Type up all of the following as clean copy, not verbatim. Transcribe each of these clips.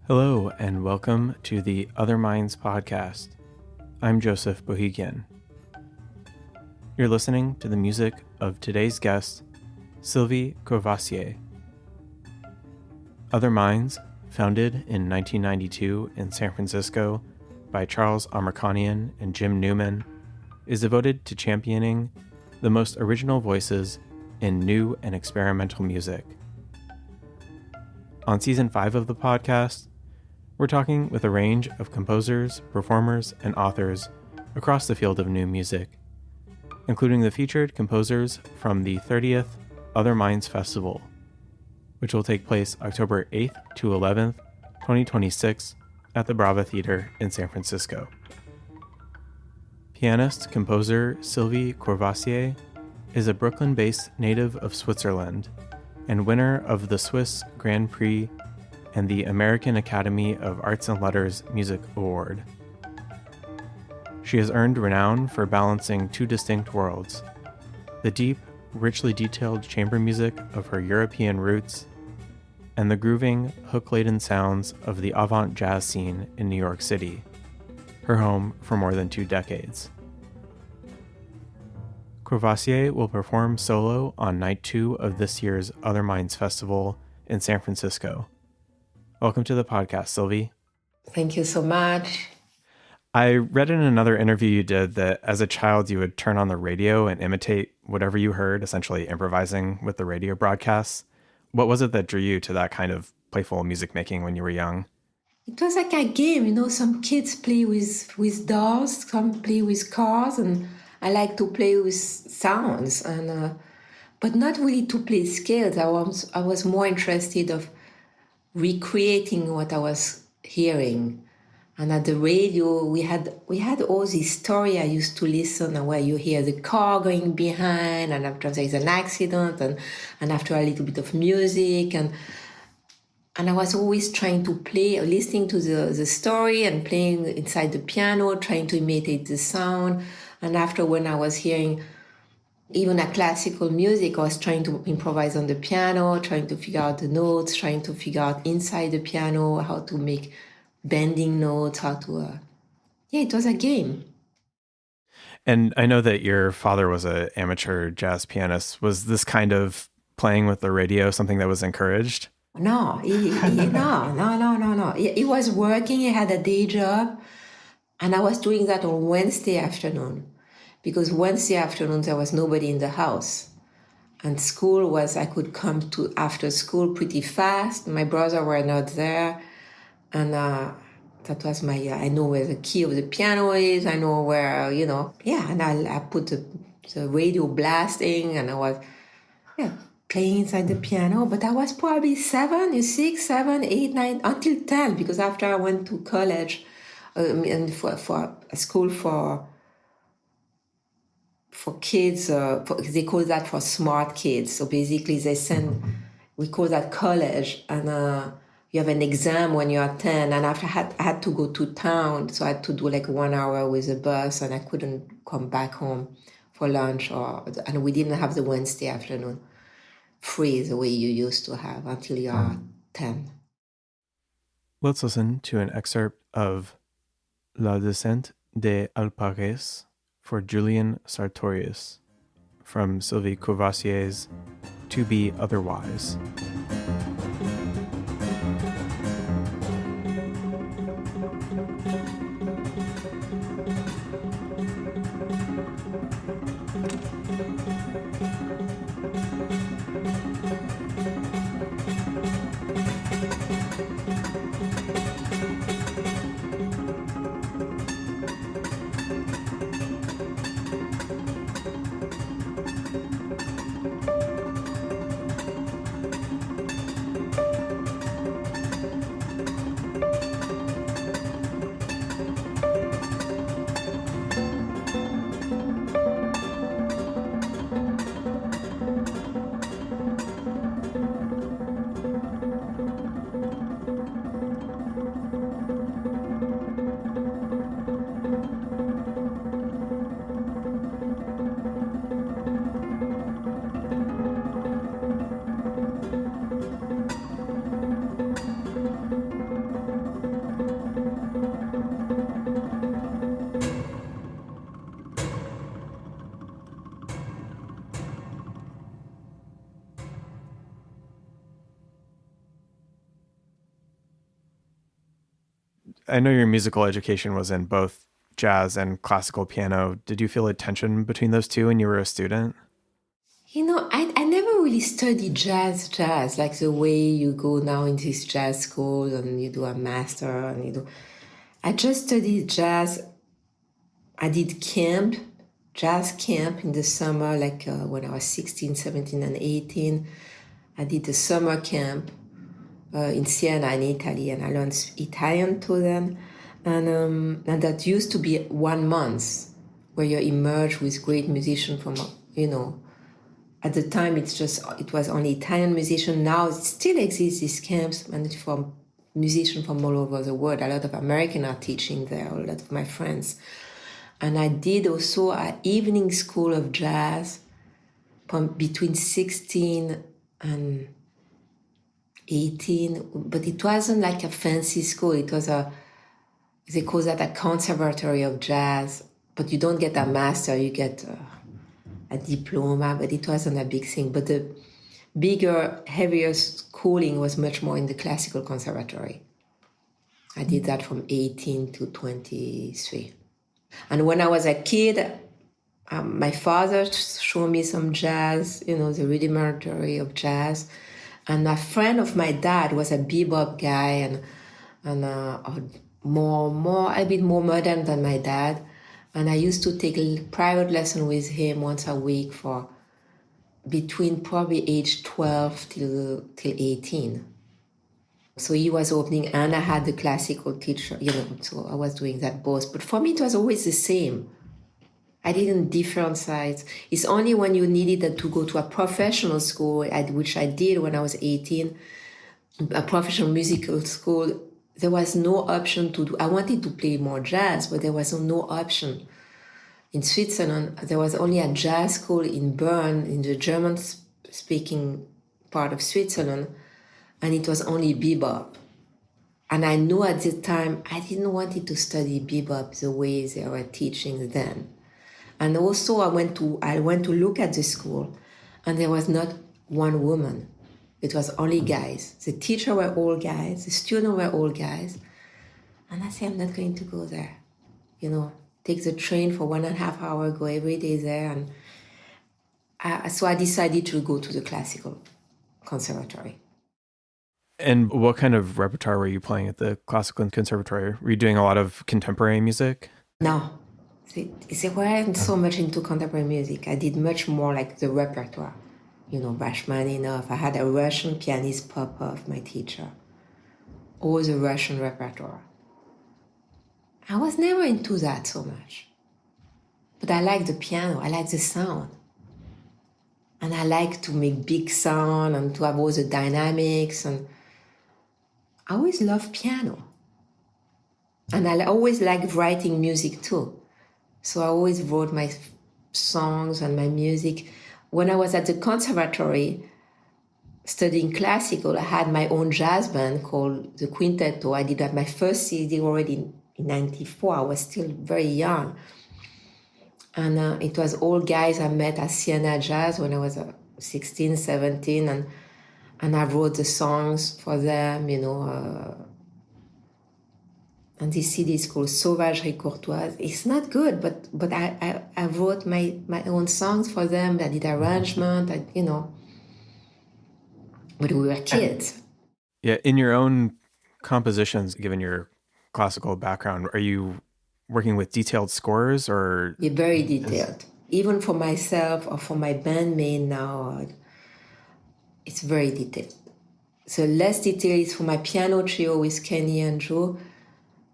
Hello, and welcome to the Other Minds podcast. I'm Joseph Bohigian. You're listening to the music of today's guest, Sylvie Courvoisier. Other Minds, founded in 1992 in San Francisco by Charles Amerkanian and Jim Newman, is devoted to championing the most original voices in new and experimental music. On Season 5 of the podcast, we're talking with a range of composers, performers, and authors across the field of new music, including the featured composers from the 30th Other Minds Festival, which will take place October 8th to 11th, 2026 at the Brava Theater in San Francisco. Pianist-composer Sylvie Courvoisier is a Brooklyn-based native of Switzerland and winner of the Swiss Grand Prix and the American Academy of Arts and Letters Music Award. She has earned renown for balancing two distinct worlds: the deep, richly detailed chamber music of her European roots and the grooving, hook-laden sounds of the avant-jazz scene in New York City, her home for more than 2 decades. Courvoisier will perform solo on night 2 of this year's Other Minds Festival in San Francisco. Welcome to the podcast, Sylvie. Thank you so much. I read in another interview you did that as a child you would turn on the radio and imitate whatever you heard, essentially improvising with the radio broadcasts. What was it that drew you to that kind of playful music making when you were young? It was like a game, some kids play with dolls, some play with cars, and I like to play with sounds, but not really to play scales. I was more interested of recreating what I was hearing. And at the radio, we had all this story I used to listen, and where you hear the car going behind, and after there is an accident, and after a little bit of music, and I was always trying to play, listening to the story and playing inside the piano, trying to imitate the sound. And after, when I was hearing even a classical music, I was trying to improvise on the piano, trying to figure out the notes, trying to figure out inside the piano how to make bending notes, it was a game. And I know that your father was an amateur jazz pianist. Was this kind of playing with the radio something that was encouraged? No. He was working, he had a day job, and I was doing that on Wednesday afternoon. Because Wednesday afternoon, there was nobody in the house. And school I could come to after school pretty fast. My brother were not there. And that was I know where the key of the piano is. I know where, and I put the radio blasting, and I was, playing inside the piano. But I was probably 6, 7, 8, 9, until 10, because after I went to college and for a school for kids, they call that for smart kids. So basically we call that college, and you have an exam when you are 10, and after I had to go to town, so I had to do like 1 hour with a bus, and I couldn't come back home for lunch, and we didn't have the Wednesday afternoon free the way you used to have until you are 10. Let's listen to an excerpt of La Descente des Alpares for Julian Sartorius from Sylvie Courvoisier's To Be Otherwise. I know your musical education was in both jazz and classical piano. Did you feel a tension between those two when you were a student? I never really studied jazz, like the way you go now in this jazz school and you do a master and you do. I just studied jazz. I did jazz camp in the summer, like when I was 16, 17, and 18. I did a summer camp in Siena in Italy, and I learned Italian to them. And that used to be 1 month where you're immersed with great musicians from, at the time it was only Italian musicians. Now it still exists, these camps, and for musicians from all over the world. A lot of Americans are teaching there, a lot of my friends. And I did also an evening school of jazz from between 16 and 18, but it wasn't like a fancy school. It was they call that a conservatory of jazz, but you don't get a master, you get a diploma, but it wasn't a big thing. But the bigger, heavier schooling was much more in the classical conservatory. I did that from 18 to 23. And when I was a kid, my father showed me some jazz, the rudimentary of jazz. And a friend of my dad was a bebop guy and a bit more modern than my dad. And I used to take a private lesson with him once a week for between probably age 12 till 18. So he was opening and I had the classical teacher, so I was doing that both. But for me, it was always the same. I didn't differentiate. It's only when you needed to go to a professional school, which I did when I was 18, a professional musical school, there was no option to do. I wanted to play more jazz, but there was no option. In Switzerland, there was only a jazz school in Bern, in the German-speaking part of Switzerland, and it was only bebop. And I knew at the time I didn't want to study bebop the way they were teaching then. And also I went to look at the school, and there was not one woman. It was only guys. The teachers were all guys, the students were all guys. And I said, I'm not going to go there. Take the train for 1.5 hours, go every day there. And so I decided to go to the classical conservatory. And what kind of repertoire were you playing at the classical conservatory? Were you doing a lot of contemporary music? No. They weren't so much into contemporary music. I did much more like the repertoire. Rachmaninoff. I had a Russian pianist Popov, my teacher. All the Russian repertoire. I was never into that so much. But I like the piano. I like the sound. And I like to make big sound and to have all the dynamics. And I always loved piano. And I always liked writing music too. So I always wrote my songs and my music. When I was at the conservatory studying classical, I had my own jazz band called the Quintetto. I did my first CD already in 94. I was still very young. And it was all guys I met at Siena Jazz when I was 16, 17. And I wrote the songs for them, and this CD is called Sauvagerie Courtoise. It's not good, but I wrote my own songs for them. I did arrangement, but we were kids. Yeah, in your own compositions, given your classical background, are you working with detailed scores or? Yeah, very detailed. Even for myself or for my bandmate now, it's very detailed. So less detail is for my piano trio with Kenny and Joe.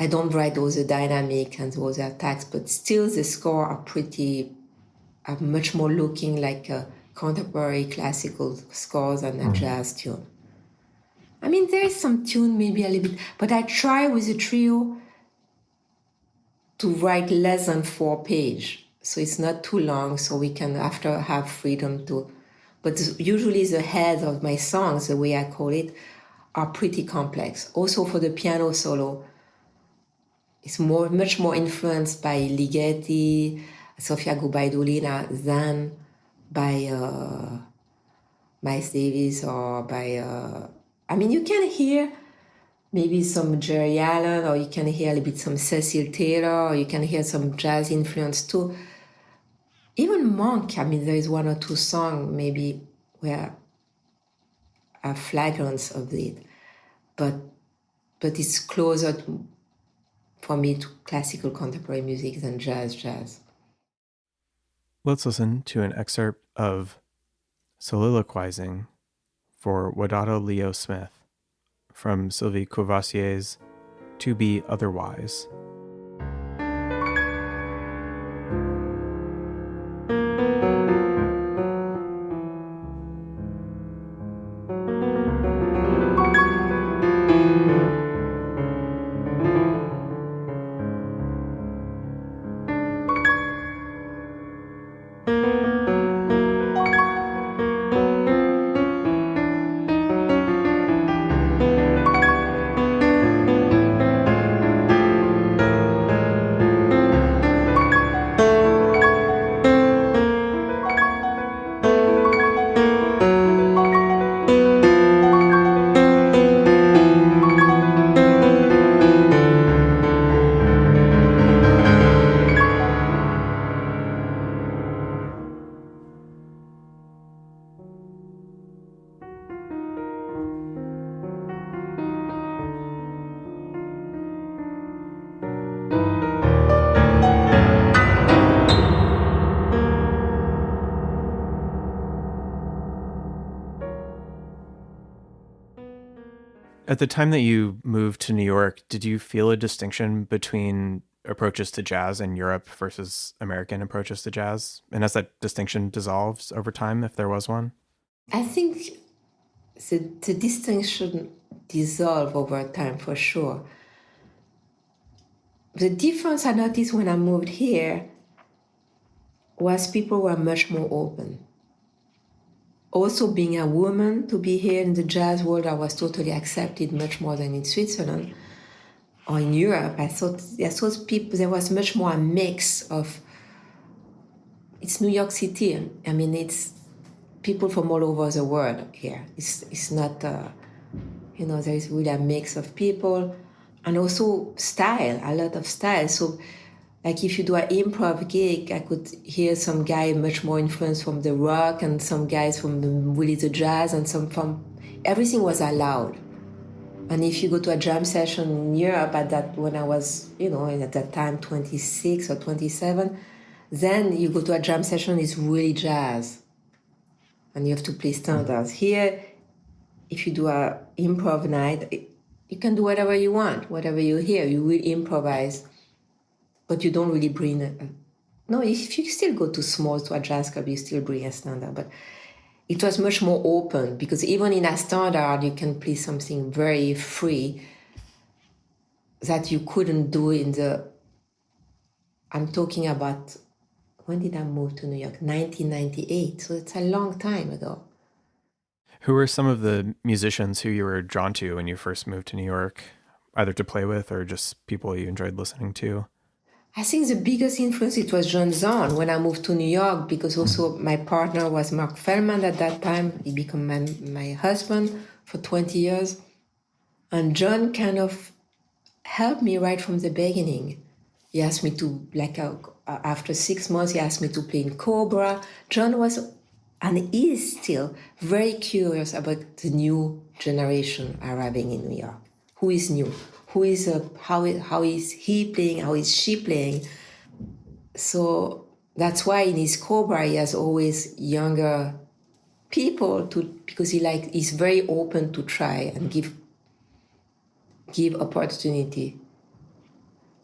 I don't write all the dynamic and all the attacks, but still the score are much more looking like a contemporary classical scores than a jazz tune. I mean, there is some tune maybe a little bit, but I try with the trio to write less than 4 pages. So it's not too long, so we can after have freedom to, but usually the heads of my songs, the way I call it, are pretty complex. Also for the piano solo, it's much more influenced by Ligeti, Sofia Gubaidulina than by Miles Davis or by... you can hear maybe some Jerry Allen, or you can hear a little bit some Cecil Taylor, or you can hear some jazz influence too. Even Monk, I mean, there is one or two songs maybe where are flagrants of it, but it's closer for me to classical contemporary music than jazz. Let's listen to an excerpt of Soliloquizing for Wadada Leo Smith from Sylvie Courvoisier's To Be Otherwise. At the time that you moved to New York, did you feel a distinction between approaches to jazz in Europe versus American approaches to jazz? And has that distinction dissolved over time, if there was one? I think the distinction dissolve over time for sure. The difference I noticed when I moved here was people were much more open. Also, being a woman, to be here in the jazz world, I was totally accepted much more than in Switzerland or in Europe. I thought people, there was much more a mix of, it's New York City. I mean, it's people from all over the world here. It's not, there is really a mix of people and also style, a lot of style. So, like if you do an improv gig, I could hear some guy much more influenced from the rock and some guys from the jazz and some from, everything was allowed. And if you go to a jam session in Europe when I was, at that time 26 or 27, then you go to a jam session, it's really jazz. And you have to play standards. Here, if you do a improv night, you can do whatever you want, whatever you hear, you will improvise. But you don't really bring no, if you still go to a jazz club, you still bring a standard. But it was much more open because even in a standard, you can play something very free that you couldn't do I'm talking about, when did I move to New York? 1998. So it's a long time ago. Who were some of the musicians who you were drawn to when you first moved to New York, either to play with or just people you enjoyed listening to? I think the biggest influence, it was John Zorn when I moved to New York, because also my partner was Mark Feldman at that time. He became my husband for 20 years. And John kind of helped me right from the beginning. He asked me to, after 6 months, he asked me to play in Cobra. John was, and is still, very curious about the new generation arriving in New York. Who is new? Who is how is he playing? How is she playing? So that's why in his Cobra he has always younger people because he's very open to try and give opportunity.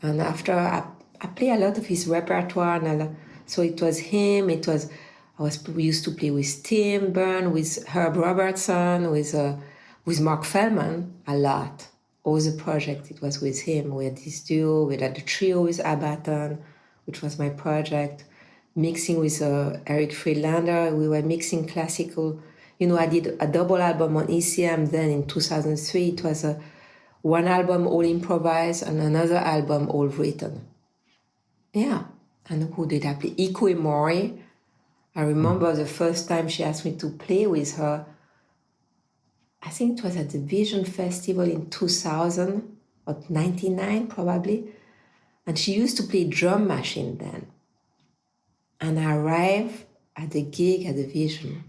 And after I play a lot of his repertoire, so it was him. We used to play with Tim Byrne, with Herb Robertson, with Mark Feldman a lot. All the project, it was with him. We had this duo, we had the trio with Abaton, which was my project, mixing with Eric Friedlander. We were mixing classical. I did a double album on ECM then in 2003. It was one album all improvised and another album all written. Yeah. And who did I play? Iko Imori. I remember the first time she asked me to play with her, I think it was at the Vision Festival in 2000 or 99 probably. And she used to play drum machine then. And I arrived at the gig at the Vision.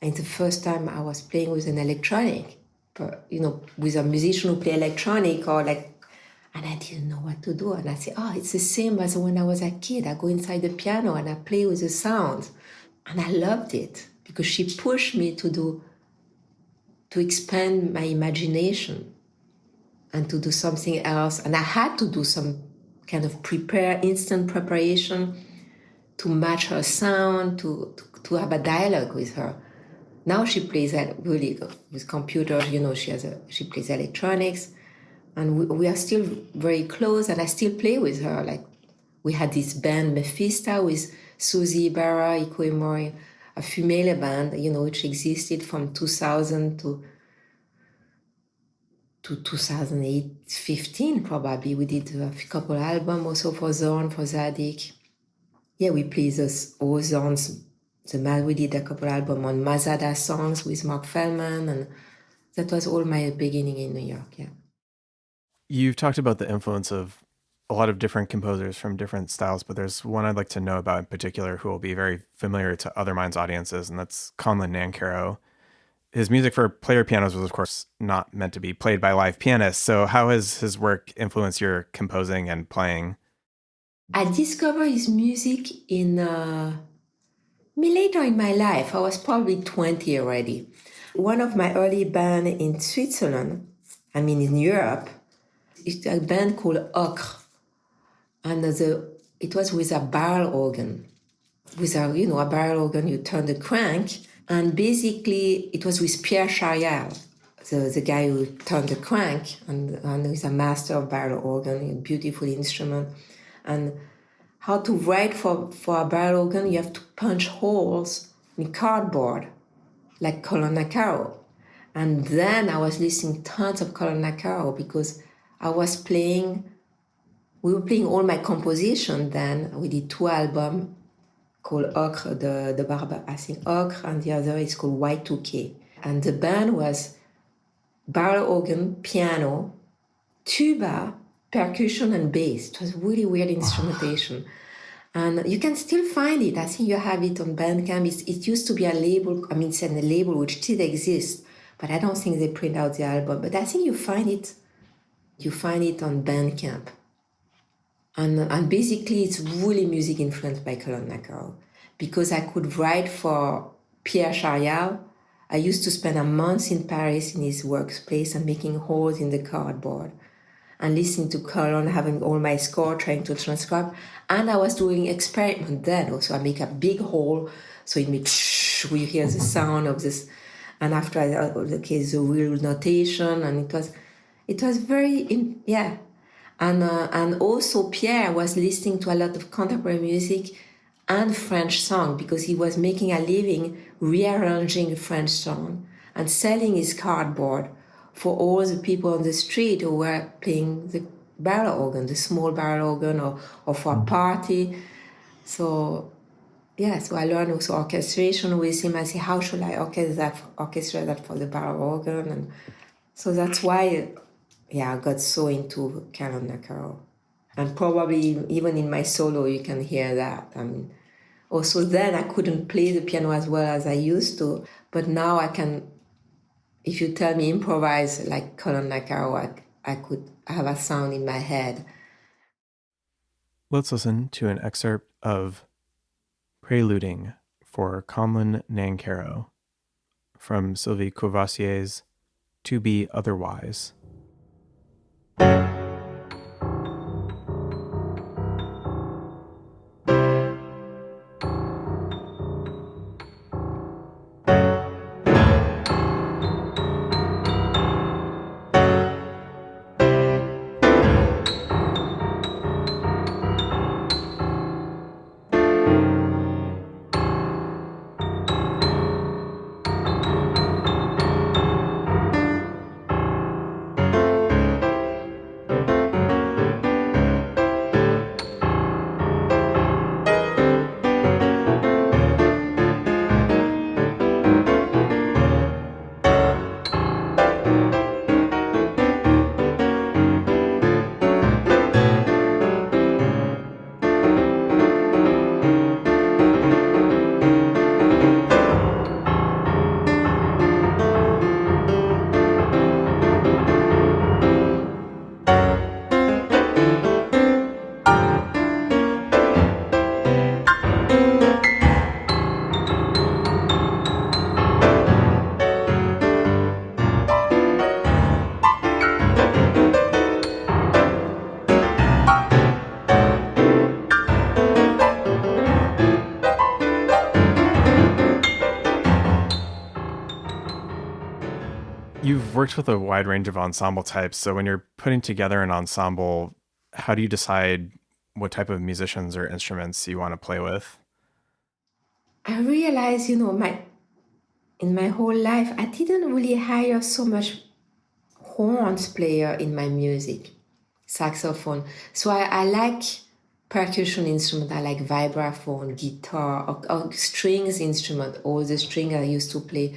And it's the first time I was playing with an electronic, with a musician who play electronic and I didn't know what to do. And I said, it's the same as when I was a kid. I go inside the piano and I play with the sound. And I loved it because she pushed me to expand my imagination and to do something else. And I had to do some kind of instant preparation to match her sound, to have a dialogue with her. Now she plays really with computers, she plays electronics, and we are still very close, and I still play with her. Like, we had this band, Mephisto, with Susie Ibarra, Iko Imori, a female band, which existed from 2000 to 2008, 15 probably. We did a couple albums also for Zorn, for Zadig. Yeah, we played all Zorn's. We did a couple albums on Mazada songs with Mark Feldman, and that was all my beginning in New York, yeah. You've talked about the influence of a lot of different composers from different styles, but there's one I'd like to know about in particular who will be very familiar to Other Minds audiences, and that's Conlon Nancarrow. His music for player pianos was, of course, not meant to be played by live pianists, so how has his work influenced your composing and playing? I discovered his music later in my life. I was probably 20 already. One of my early bands in Switzerland, in Europe, it's a band called Ocre. And it was with a barrel organ. With a barrel organ, you turn the crank. And basically, it was with Pierre Charial, the guy who turned the crank, and he's a master of barrel organ, a beautiful instrument. And how to write for a barrel organ, you have to punch holes in cardboard, like Conlon Nancarrow. And then I was listening tons of Conlon Nancarrow because we were playing all my composition then. We did 2 albums called Ocre, the Barber, I think Ocre, and the other is called Y2K. And the band was barrel organ, piano, tuba, percussion, and bass. It was really weird instrumentation. And you can still find it. I think you have it on Bandcamp. It used to be a label, it's a label which still exists, but I don't think they print out the album. But I think you find it on Bandcamp. And basically it's really music influenced by Conlon Nancarrow. Because I could write for Pierre Charial, I used to spend a month in Paris in his workplace and making holes in the cardboard and listening to Conlon, having all my score, trying to transcribe. And I was doing experiment then also. I make a big hole, so it makes we hear the sound of this. And after the real notation, and it was very, yeah. And also Pierre was listening to a lot of contemporary music and French song because he was making a living rearranging French song and selling his cardboard for all the people on the street who were playing the barrel organ, the small barrel organ, or for a party. So I learned also orchestration with him. I said, how should I orchestrate that for the barrel organ? And so that's why I got so into Conlon Nancarrow. And probably even in my solo, you can hear that. Also then I couldn't play the piano as well as I used to, but now I can, if you tell me improvise like Conlon Nancarrow, I could have a sound in my head. Let's listen to an excerpt of Preluding for Conlon Nancarrow from Sylvie Courvoisier's To Be Otherwise. You've worked with a wide range of ensemble types. So when you're putting together an ensemble, how do you decide what type of musicians or instruments you want to play with? I realized, in my whole life, I didn't really hire so much horns player in my music, saxophone. So I like percussion instrument. I like vibraphone, guitar, or strings instrument. All the strings I used to play.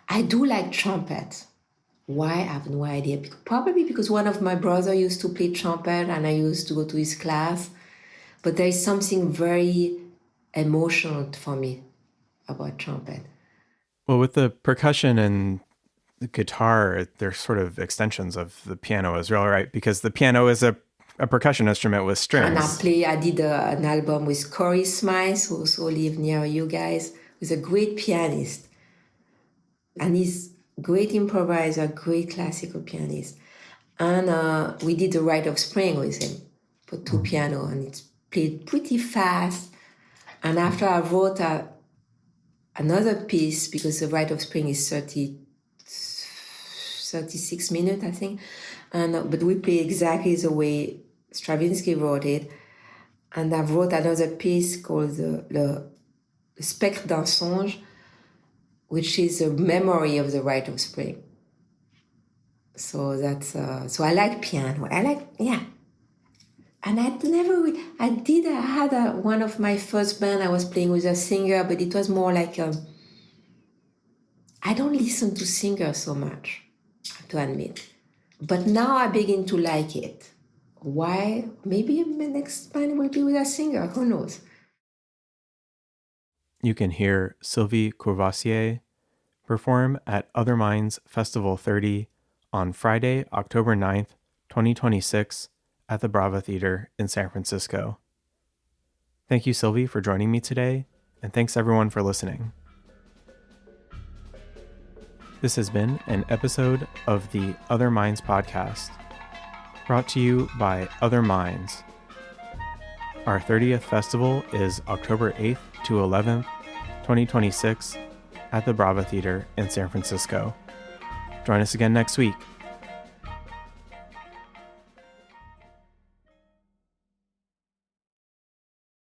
I do like trumpet. Why? I have no idea. Probably because one of my brother used to play trumpet and I used to go to his class. But there is something very emotional for me about trumpet. Well, with the percussion and the guitar, they're sort of extensions of the piano as well, right? Because the piano is a percussion instrument with strings. And I did an album with Corey Smythe, who also live near you guys, who's a great pianist. And he's great improviser, great classical pianist. And we did the Rite of Spring with him for two piano, and it's played pretty fast. And after I wrote another piece, because the Rite of Spring is 36 minutes, I think. But we play exactly the way Stravinsky wrote it. And I wrote another piece called Le Spectre d'un songe, which is a memory of the Rite of Spring. So that's so I like piano. And I had one of my first band. I was playing with a singer, but it was more like I don't listen to singers so much, I have to admit. But now I begin to like it. Why? Maybe my next band will be with a singer. Who knows? You can hear Sylvie Courvoisier perform at Other Minds Festival 30 on Friday, October 9th, 2026 at the Brava Theater in San Francisco. Thank you, Sylvie, for joining me today, and thanks everyone for listening. This has been an episode of the Other Minds podcast, brought to you by Other Minds. Our 30th festival is October 8th to 11th, 2026 at the Brava Theater in San Francisco. Join us again next week.